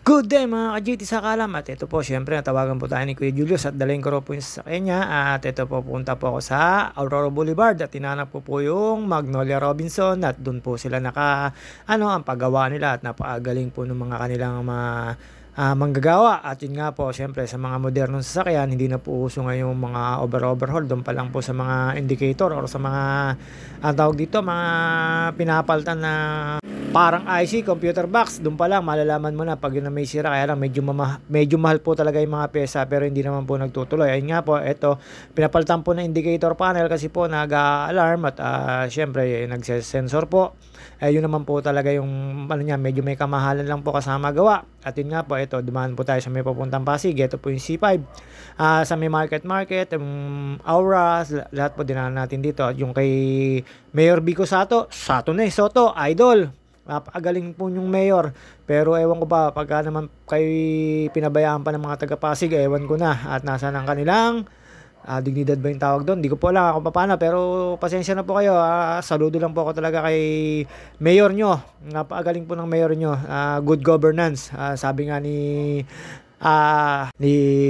Good day mga ka-GT sa kalam, at ito po syempre natawagan po tayo ni Kuya Julius at dalhin ko rin po yung sasakyan niya, at ito po punta po ako sa Aurora Boulevard at tinanap po yung Magnolia Robinson at doon po sila ang paggawa nila at napakagaling po ng mga kanilang manggagawa. At yun nga po syempre sa mga modernong sasakyan, hindi na po uso ngayon mga overhaul, doon pa lang po sa mga indicator or sa mga tawag dito, mga pinapaltan na parang IC, computer box, doon pa lang malalaman mo na pag yun na may sira. Kaya lang medyo mahal po talaga yung mga pyesa, pero hindi naman po nagtutuloy. Ayun nga po, ito pinapalitan po ng indicator panel kasi po nag-alarm at syempre nagse-sensor po. Yun naman po talaga yung medyo may kamahalan lang po kasama gawa. At yun nga po, ito dumaan po tayo sa may papuntang Pasig. Ito po yung C5 sa may market, Aura, lahat po dinaan natin dito. At yung kay Mayor Vico Soto, idol, napakagaling po yung mayor. Pero ewan ko pa, pagka naman kay pinabayaan pa ng mga taga-Pasig, ewan ko na. At nasa ng kanilang dignidad ba yung tawag doon? Di ko po alam kung paano, pero pasensya na po kayo. Saludo lang po ako talaga kay mayor nyo. Napakagaling po ng mayor nyo. Good governance. Sabi nga ni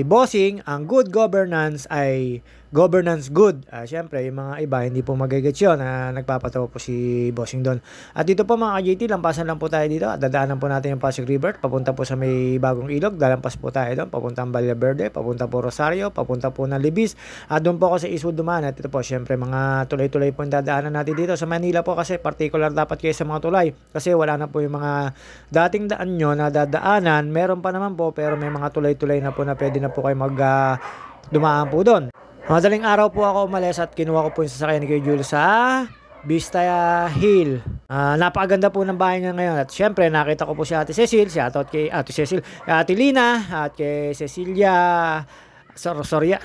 Bossing, ang good governance ay governance good. Syempre, yung mga iba hindi po magagets yun. Nagpapatawa po si Bossing doon. At dito po mga ka-JT, lampasan lang po tayo dito. At dadaanan po natin yung Pasig River. Papunta po sa may Bagong Ilog. Dalampas po tayo doon. Papunta ang Vallaverde. Papunta po Rosario. Papunta po ng Libis. At doon po ako sa Eastwood dumaan. At ito po, syempre, mga tulay-tulay po yung dadaanan natin dito. Sa Manila po kasi particular dapat kayo sa mga tulay. Kasi wala na po yung mga dating daan nyo na dadaanan. Meron pa naman po, pero may mga tulay-tulay na po na pwede na po kayo dumaan po doon. Madaling araw po ako umalis at kinuha ko po yung sasakyan ni Kuya Julius sa Vista Hill. Napakaganda po ng bahay niya ngayon. At syempre nakita ko po si Ate Cecil, kay Ate Lina, at kay Cecilia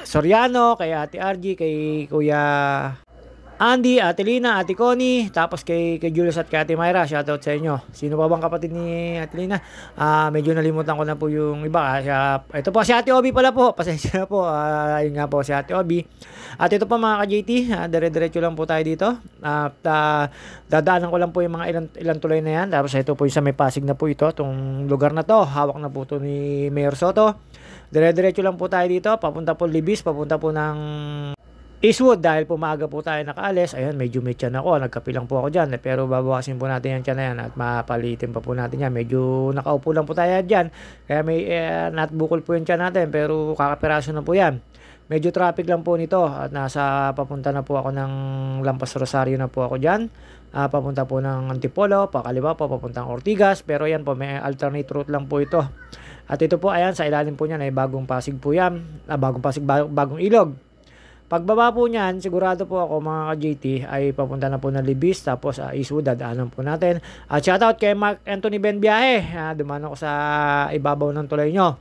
Soriano, kay Ate RG, kay Kuya Andy, Ate Lina, Ate Connie, tapos kay Julius at kay Ate Myra. Shoutout sa inyo. Sino pa bang kapatid ni Ate Lina? Medyo nalimutan ko na po yung iba. Ito po si Ate Obi pala po. Pasensya na po. Yun nga po si Ate Obi. At ito po mga ka-JT, dire-diretso lang po tayo dito. Dadaanan ko lang po yung mga ilang tulay na yan. Tapos ito po yung sa may Pasig na po ito. Itong lugar na to, hawak na po ito ni Mayor Soto. Dire-diretso lang po tayo dito. Papunta po Libis, papunta po ng Eastwood. Dahil pumaga po tayo nakaalis, ayun, medyo may tiyan ako, nagkapilang po ako dyan, pero babawasin po natin yung tiyan na yan at mapalitin pa po natin yan. Medyo nakaupo lang po tayo dyan, kaya may natbukol po yung tiyan natin, pero kakapiraso na po yan. Medyo traffic lang po nito at papunta na po ako ng Lampas Rosario na po ako dyan. Papunta po ng Antipolo, pakaliwa po, papuntang Ortigas, pero yan po, may alternate route lang po ito. At ito po, ayan, sa ilalim po niyan ay Bagong Pasig po yan, Bagong Ilog. Pagbaba po niyan, sigurado po ako mga ka-JT ay papunta na po ng Libis, tapos Eastwood, dadaanan po natin. At shoutout kay Mark Anthony Benbiahe, dumaan ako sa ibabaw ng tulay nyo.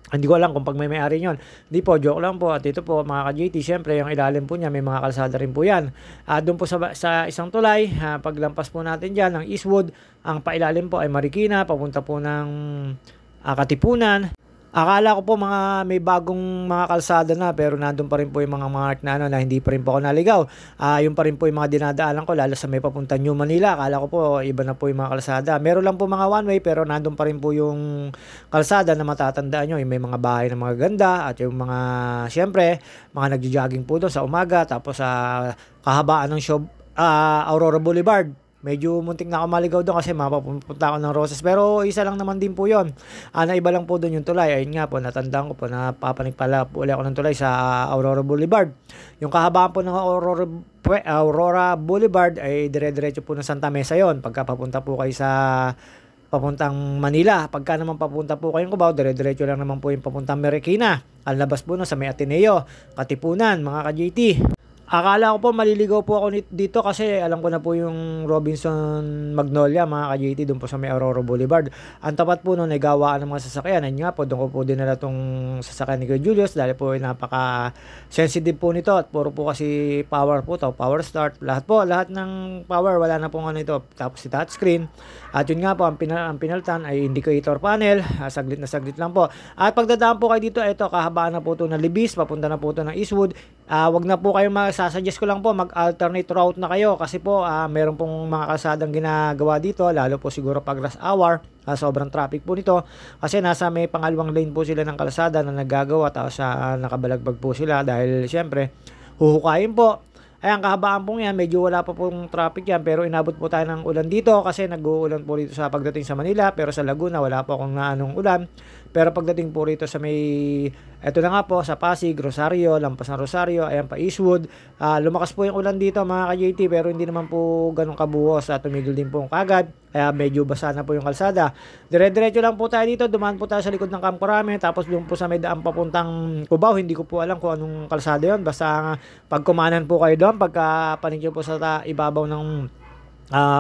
Hindi ko alam kung pag may may-ari nyon. Hindi po, joke lang po. At ito po mga ka-JT, syempre yung ilalim po niya, may mga kalsada rin po yan. Doon po sa isang tulay, paglampas po natin dyan ng Eastwood, ang pailalim po ay Marikina, papunta po ng Katipunan. Akala ko po may bagong mga kalsada na, pero nandun pa rin po yung mga mark na hindi pa rin po ako naligaw. Yung pa rin po yung mga dinadaanan ko, lalo sa may papunta New Manila. Akala ko po iba na po yung mga kalsada. Meron lang po mga one way, pero nandun pa rin po yung kalsada na matatandaan nyo. May mga bahay na mga ganda at yung mga, syempre, mga nagjo-jogging po doon sa umaga. Tapos kahabaan ng Aurora Boulevard. Medyo muntik na ako maligaw doon kasi mapapunta ako ng Roses. Pero isa lang naman din po yun. Naiba lang po doon yung tulay. Ayun nga po, natandaan ko po, napapanik pala po ulit ako ng tulay sa Aurora Boulevard. Yung kahabaan po ng Aurora Boulevard ay dire-diretso po ng Santa Mesa yon. Pagka papunta po kayo sa papuntang Manila. Pagka naman papunta po kayong Cubao, dire-diretso lang naman po yung papuntang Marikina. Ang labas po sa may Ateneo, Katipunan, mga ka-JT. Akala ko po maliligaw po ako dito kasi alam ko na po yung Robinson Magnolia, mga ka-JT, doon po sa may Aurora Boulevard. Ang tapat po noon ay gawaan ng mga sasakyan. Ayun nga po, doon ko po dinala itong sasakyan ni Kuya Julius dahil po ay napaka-sensitive po nito at puro po kasi power po ito, power start. Lahat ng power, wala na po ito. Tapos si touchscreen. At yun nga po, ang pinaltan ay indicator panel. Saglit na saglit lang po. At pagdadaan po kayo dito, ito, kahabaan na po ito ng Libis, papunta na po ito ng Eastwood. Wag na po kayo sasuggest ko lang po mag-alternate route na kayo kasi po meron pong mga kalsadang ginagawa dito, lalo po siguro pag rush hour, sobrang traffic po nito kasi nasa may pangalawang lane po sila ng kalsada na naggagawa, tapos nakabalagbag po sila dahil syempre huhukayin po. Ayan, kahabaan po yan, medyo wala pa pong traffic yan, pero inabot po tayo ng ulan dito kasi nag-uulan po dito sa pagdating sa Manila, pero sa Laguna wala po akong anong ulan. Pero pagdating po rito sa may, eto na nga po, sa Pasig, Rosario, lampas ng Rosario, ayan pa Eastwood, lumakas po yung ulan dito mga ka-JT, pero hindi naman po ganun kabuhos at tumigil din po kagad, kaya medyo basa na po yung kalsada. Dire-diretso lang po tayo dito, dumaan po tayo sa likod ng Camp Crame, tapos doon po sa may daan papuntang Cubao, hindi ko po alam kung anong kalsada yon, basta pag kumanan po kayo doon, pagka panikyo po sa ibabaw ng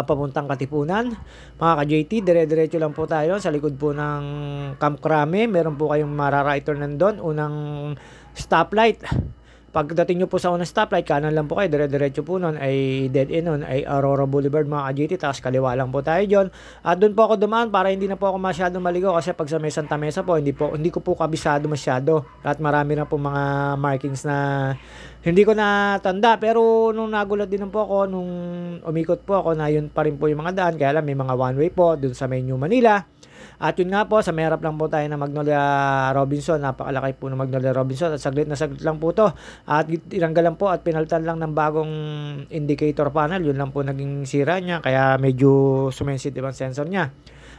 papuntang Katipunan, mga ka-JT, dire-diretso lang po tayo sa likod po ng Camp Crame. Meron po kayong right turn nandun, unang stoplight. Pagdating nyo po sa unang stoplight, kanan lang po kayo, dire-diretso po nun ay dead end nun ay Aurora Boulevard mga ka-JT, tapos kaliwa lang po tayo dyan. At doon po ako dumaan para hindi na po ako masyado maligaw kasi pag sa may Santa Mesa po, hindi ko po kabisado masyado at marami na po mga markings na hindi ko na tanda, pero nung nagulat din po ako nung umikot po ako na yun pa rin po yung mga daan, kaya lang may mga one way po dun sa may New Manila. At yun nga po, sa may harap lang po tayo ng Magnolia Robinson, napakalaki po ng Magnolia Robinson at saglit na saglit lang po to. At tinanggal lang po at pinaltan lang ng bagong indicator panel, yun lang po naging sira niya, kaya medyo sumensitive ang sensor niya.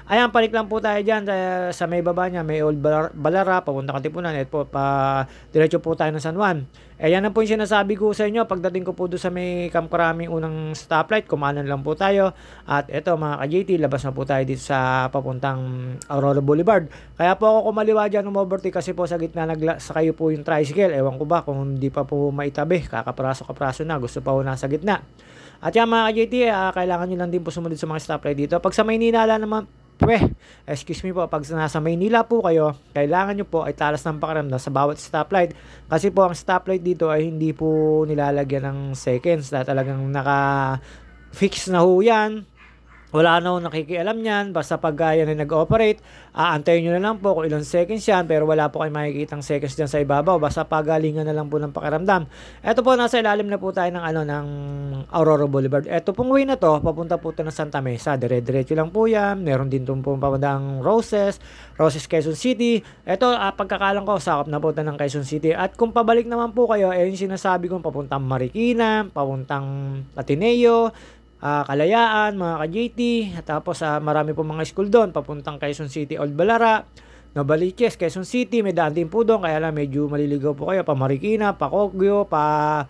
Ayan, panik lang po tayo dyan sa may baba niya, may Old Balara, papunta Katipunan, at po, diretso po tayo ng San Juan. Ayan na po yung sinasabi ko sa inyo, pagdating ko po doon sa may Camp Crame unang stoplight, kumanan lang po tayo. At eto mga ka-JT, labas na po tayo dito sa papuntang Aurora Boulevard. Kaya po ako kumaliwa dyan, umovertake kasi po sa gitna sa kayo po yung tricycle. Ewan ko ba kung hindi pa po maitabi, kakapraso-kapraso na, gusto pa po nasa gitna. At yan mga ka-JT, kailangan nyo lang din po sumunod sa mga stoplight dito. Pag sa Maynila naman, excuse me po, pag nasa Maynila po kayo, kailangan nyo po ay talas ng pakiramdam sa bawat stoplight. Kasi po ang stoplight dito ay hindi po nilalagyan ng seconds, na talagang naka-fix na ho yan. Wala na akong nakikialam yan, basta pag yan ay nag-operate, antayin nyo na lang po kung ilang seconds yan, pero wala po kayo makikitang seconds dyan sa ibabaw, basta pagalingan na lang po ng pakiramdam. Eto po, nasa ilalim na po tayo ng Aurora Boulevard. Eto pong way na to, papunta po ito ng Santa Mesa, dire-diretso lang po yan, meron din itong papuntang Roses, Quezon City. Eto, pagkakalang ko, sakop na po ito ng Quezon City. At kung pabalik naman po kayo, yung sinasabi ko, papuntang Marikina, papuntang Ateneo, Kalayaan, mga ka-JT, tapos marami po mga school doon, papuntang Quezon City, Old Balara, Novaliches, Quezon City, may daan din po doon, kaya lang medyo maliligaw po kayo, pa Marikina, pa Cogyo, pa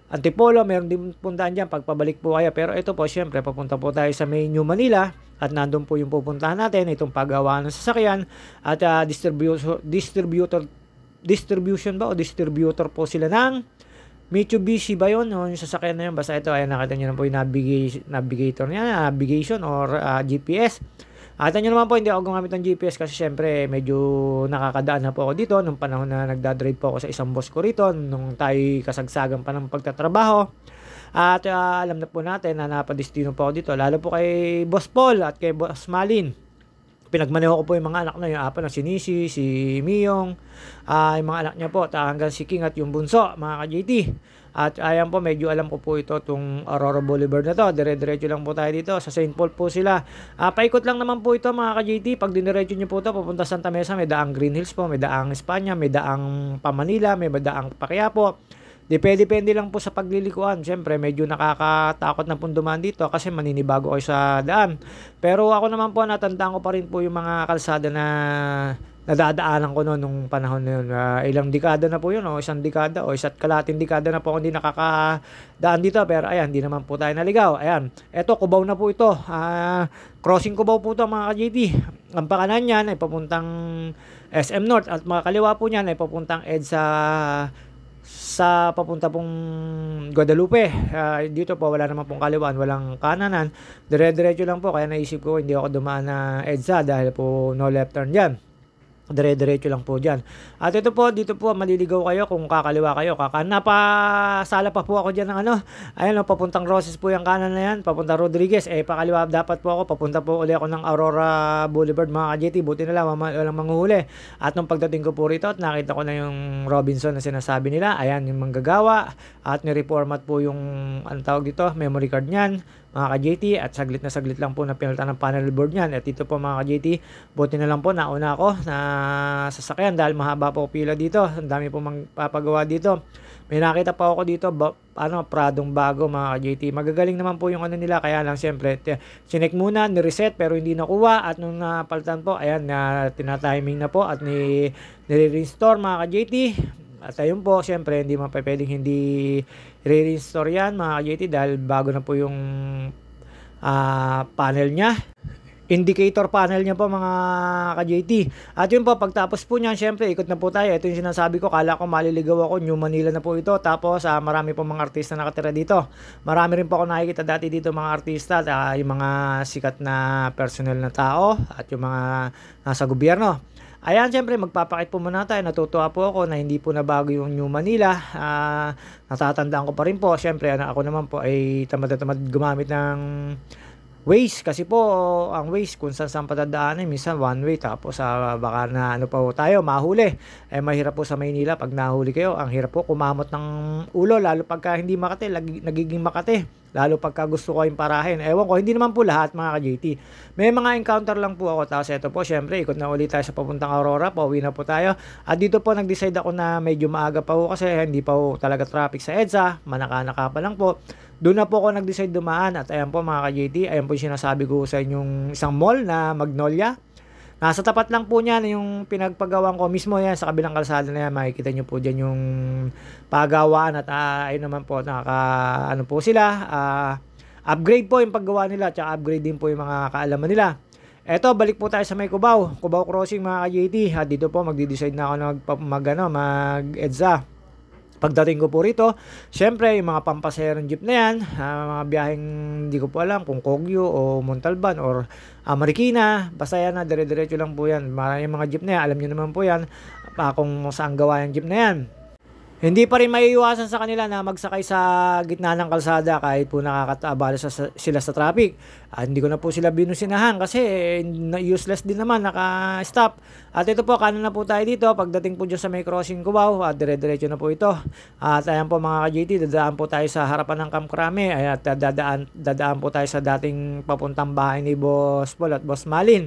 Antipolo, meron din puntaan dyan pagpabalik po kayo. Pero ito po, syempre, papunta po tayo sa may New Manila at nandun po yung pupuntahan natin, itong paggawaan ng sasakyan at distributor po sila ng Mitsubishi ba yun? O yung sasakyan na yun? Basta ito, ayan, nakita nyo na po yung navigator niya, navigation or GPS. Nakita nyo naman po, hindi ako gumamit ng GPS kasi syempre medyo nakakadaan na po ako dito nung panahon na nagdadrive po ako sa isang boss ko rito nung tayo kasagsagan pa ng pagtatrabaho. At alam na po natin na napadestino po ako dito, lalo po kay Boss Paul at kay Boss Malin. Pinagmaneho ko po yung mga anak na, yung apo na si Nisi, si Miyong, yung mga anak niya po, hanggang si King at yung bunso, mga ka-JT. At ayan po, medyo alam ko po ito, itong Aurora Boulevard na to. Dire-diretso lang po tayo dito, sa St. Paul po sila. Paikot lang naman po ito, mga ka-JT. Pag diniretso nyo po ito, papunta Santa Mesa, may daang Green Hills po, may daang Espanya, may daang Pamanila, may daang Paquiapo. Depende lang po sa paglilikuan. Siyempre, medyo nakakatakot na pong dumaan dito kasi maninibago kayo sa daan. Pero ako naman po, natandaan ko pa rin po yung mga kalsada na nadadaanan ko noon nung panahon na yun. Ilang dekada na po yun, o isang dekada, o isa't kalating dekada na po ako hindi nakakadaan dito. Pero ayan, hindi naman po tayo naligaw. Ayan, eto, Cubao na po ito. Crossing Cubao po ito, mga ka-JT. Ang pakanan niyan ay papuntang SM North at mga kaliwa po niyan ay papuntang EDSA sa papunta pong Guadalupe. Dito po wala naman pong kaliwaan, walang kananan, dire-diretso lang po, kaya naisip ko hindi ako dumaan na EDSA dahil po no left turn dyan. Dire-diretso lang po dyan. At ito po, dito po maliligaw kayo kung kakaliwa kayo. Napasala pa po ako dyan ng ano. Ayan o, papuntang Roses po yung kanan na yan. Papunta Rodriguez. Pakaliwa dapat po ako. Papunta po uli ako ng Aurora Boulevard mga ka-JT. Buti na lang, walang manghuhuli. At nung pagdating ko po rito at nakita ko na yung Robinson na sinasabi nila. Ayan yung manggagawa. At ni-reformat po yung, anong tawag dito, memory card niyan mga ka-JT, at saglit na saglit lang po na pinalitan ng panel board niyan. At ito po mga ka-JT, buti na lang po nauna ako na sasakyan dahil mahaba po pila dito. Ang dami po magpapagawa dito. May nakita pa ako dito, Pradong bago mga ka-JT. Magagaling naman po yung ano nila, kaya lang siyempre chinek muna, ni-reset pero hindi nakuha, at nung napalitan po, ayan, tina-timing na po at nire-restore mga ka-JT. At ayun po, siyempre, hindi man pwedeng hindi re-restore yan mga ka-JT dahil bago na po yung panel niya. Indicator panel niya po mga ka-JT. At yun po, pagtapos po niyan, syempre, ikot na po tayo. Ito yung sinasabi ko, kala ko maliligaw ako. New Manila na po ito. Tapos, marami po mga artista nakatira dito. Marami rin po ako nakikita dati dito mga artista. Yung mga sikat na personal na tao at yung mga nasa gobyerno. Ayan, syempre, magpapakit po muna tayo. Natutuwa po ako na hindi po nabago yung New Manila. Natatandaan ko pa rin po. Syempre, ako naman po ay tamad-tamad gumamit ng Waze, kasi po ang Waze kung saan patadaanan minsan one way, tapos baka na ano pa po tayo mahuli. Mahirap po sa Maynila pag nahuli kayo, ang hirap po kumamot ng ulo, lalo pagka hindi Makati, nagiging Makati, lalo pagka gusto ko yung parahin. Ewan ko, hindi naman po lahat mga ka-JT, may mga encounter lang po ako. Tapos ito po, syempre ikot na ulit tayo sa papuntang Aurora, pauwi na po tayo. At dito po nag-decide ako na medyo maaga pa po kasi hindi pa po talaga traffic sa EDSA, manaka-naka pa lang po. Doon na po ako nag-decide dumaan. At ayan po mga ka-JT, ayan po yung sinasabi ko sa inyong isang mall na Magnolia. Nasa tapat lang po niyan yung pinagpagawan ko mismo, yan sa kabilang kalsada na yan. Makikita nyo po dyan yung pagawaan. At ayun naman po, ano po sila, upgrade po yung paggawa nila, tsaka upgrade din po yung mga kaalaman nila. Eto, balik po tayo sa may Cubao Crossing mga ka-JT. At dito po magdi-decide na ako na mag-EDSA. Pagdating ko po rito, syempre yung mga pampaserong jeep na yan, mga biyaheng hindi ko po alam kung Kogyo o Montalban or Marikina, basta yan na, dire-diretso lang po yan. Maraming mga jeep na yan, alam nyo naman po yan kung saan gawa yung jeep na yan. Hindi pa rin maiiwasan sa kanila na magsakay sa gitna ng kalsada kahit po nakakaabala sila sa traffic. Hindi ko na po sila binusinahan kasi useless din naman, naka-stop. At ito po, kanan na po tayo dito. Pagdating po dyan sa may crossing Cubao, at dire-diretso na po ito. At ayan po mga ka-JT, dadaan po tayo sa harapan ng Camp Crame. At dadaan po tayo sa dating papuntang bahay ni Boss Paul at Boss Malin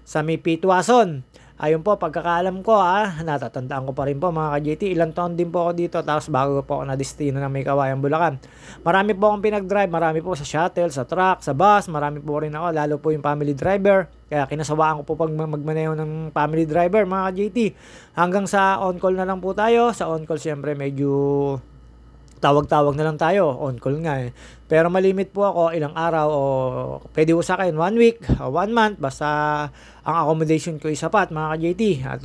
sa may Pitwason. Ayun po, pagkakaalam ko, natatandaan ko pa rin po mga ka-JT, ilang taon din po ako dito, tapos bago po ako na-destino ng may Kawayan, Bulacan. Marami po akong pinag-drive, marami po sa shuttle, sa truck, sa bus, marami po rin ako, lalo po yung family driver. Kaya kinasawaan ko po pag magmaneho ng family driver mga ka-JT. Hanggang sa on-call na lang po tayo. Sa on-call siyempre medyo tawag-tawag na lang tayo, on-call nga eh. Pero malimit po ako ilang araw o pwede po sa akin 1 week o 1 month, basta ang accommodation ko ay sapat mga ka-JT. At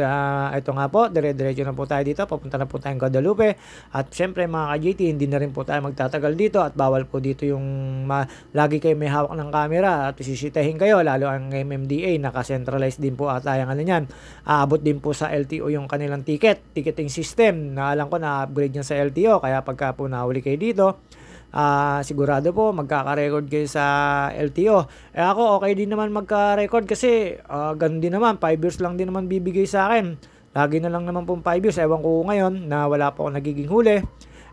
ito nga po, dire-diretso na po tayo dito, papunta na po tayong Guadalupe. At syempre mga ka-JT, hindi na rin po tayo magtatagal dito at bawal po dito yung lagi kayo may hawak ng camera at sisitahin kayo, lalo ang MMDA, naka-centralized din po ata yung ano yan. Aabot din po sa LTO yung kanilang ticketing system, na alam ko na-upgrade yan sa LTO, kaya pagka po nahuli kayo dito, sigurado po magkaka-record kayo sa LTO. Ako okay din naman magka-record kasi ganun din naman, 5 years lang din naman bibigay sa akin. Lagi na lang naman po 5 years. Ewan ko ngayon na wala po akong nagiging huli.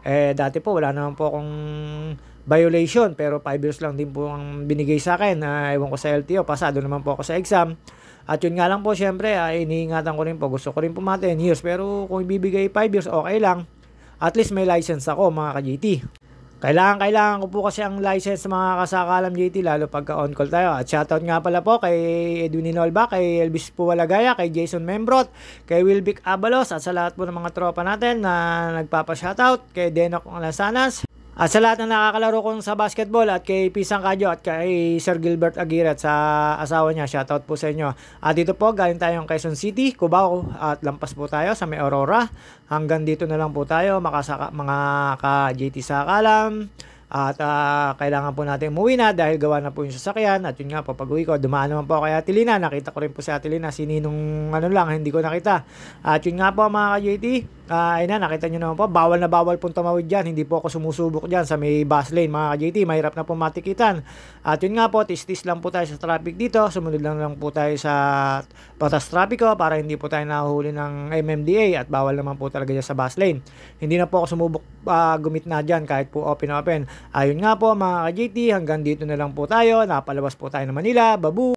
Dati po wala naman po akong violation, pero 5 years lang din po ang binigay sa akin. Ewan ko sa LTO, pasado naman po ako sa exam. At yun nga lang po, syempre iniingatan ko rin po, gusto ko rin po mga 10 years, pero kung ibibigay 5 years okay lang. At least may license ako mga ka-JT. Kailangan ko po kasi ang license sa mga kasakalam JT, lalo pagka on-call tayo. At shoutout nga pala po kay Edwin Inolba, kay Elvis Puwalagaya, kay Jason Membrot, kay Wilbic Abalos, at sa lahat po ng mga tropa natin na nagpapa-shoutout, kay Denok Alasanas, at sa lahat na nakakalaro kong sa basketball, at kay Pisang Kadyo at kay Sir Gilbert Aguirre at sa asawa niya, shoutout po sa inyo. At dito po, galing tayong Quezon City, Cubao, at lampas po tayo sa may Aurora. Hanggang dito na lang po tayo, mga ka-JT sa Kalam. At kailangan po natin umuwi na dahil gawa na po yung sasakyan. At yun nga po, pag uwi ko, dumaan naman po kay Ate Lina. Nakita ko rin po si Ate Lina, sininong ano lang, hindi ko nakita. At yun nga po mga ka-JT, ayun na, nakita nyo naman po, bawal na bawal pong tumawid dyan. Hindi po ako sumusubok dyan sa may bus lane mga ka-JT, mahirap na po matikitan. At yun nga po, tis-tis lang po tayo sa traffic dito. Sumunod lang po tayo sa batas trapiko para hindi po tayo nahuhuli ng MMDA at bawal naman po talaga dyan sa bus lane. Hindi na po ako sumubok gumit na dyan kahit po open. Ayun nga po mga ka-JT, hanggang dito na lang po tayo. Napalabas po tayo ng Manila. Babu!